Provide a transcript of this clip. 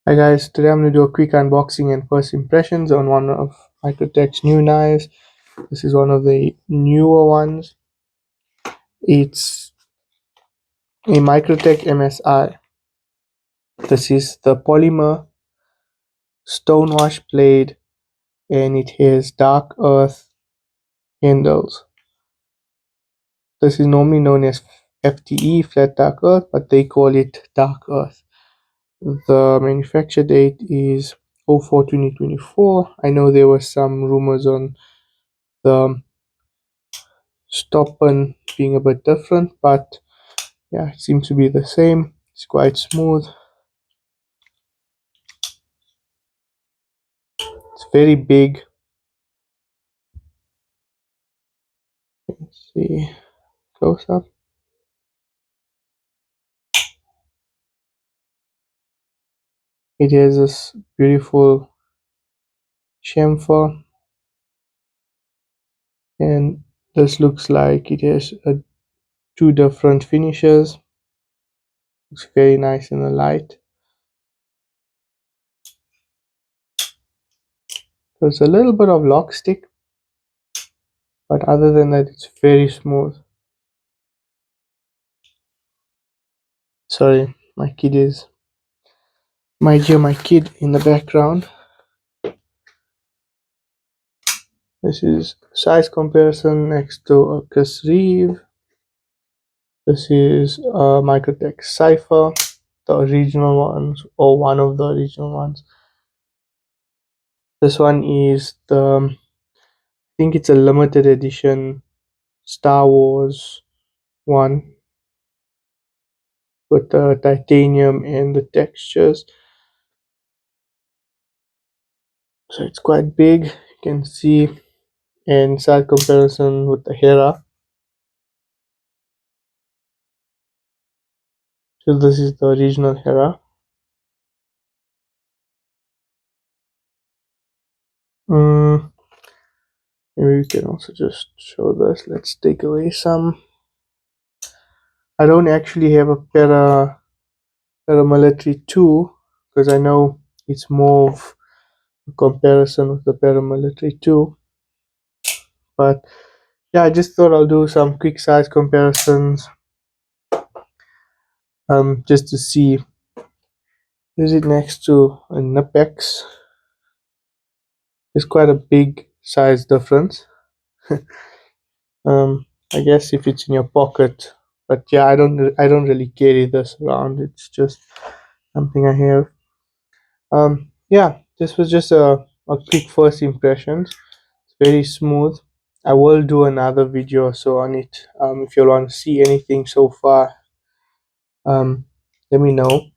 Hi guys, today I'm going to do a quick unboxing and first impressions on one of Microtech's new knives. This is one of the newer ones. It's a Microtech MSI. This is the Polymer stonewash blade and it has dark earth handles. This is normally known as FTE, flat dark earth, but they call it dark earth. The manufacture date is 04/2024. I know there were some rumors on the stopping being a bit different, but yeah, it seems to be the same. It's quite smooth. It's very big. Let's see close up. It has this beautiful chamfer, and this looks like it has two different finishes. Looks very nice in the light. There's a little bit of lock stick, but other than that, it's very smooth. Sorry, my kid in the background. This is size comparison next to a Reeve. This is Microtech Cypher, the original ones, or one of the original ones. This one is I think it's a limited edition Star Wars one with the titanium and the textures. So it's quite big, you can see, and side comparison with the Hera. So this is the original Hera. Maybe we can also just show this. Let's take away some. I don't actually have a paramilitary 2 because I know it's more of a comparison with the paramilitary 2. But yeah, I just thought I'll do some quick size comparisons just to see. Is it next to a Nipex? There's quite a big size difference. I guess if it's in your pocket, but yeah, I don't really carry this around. It's just something I have. Yeah, this was just a quick first impressions. It's very smooth. I will do another video or so on it. If you want to see anything so far, let me know.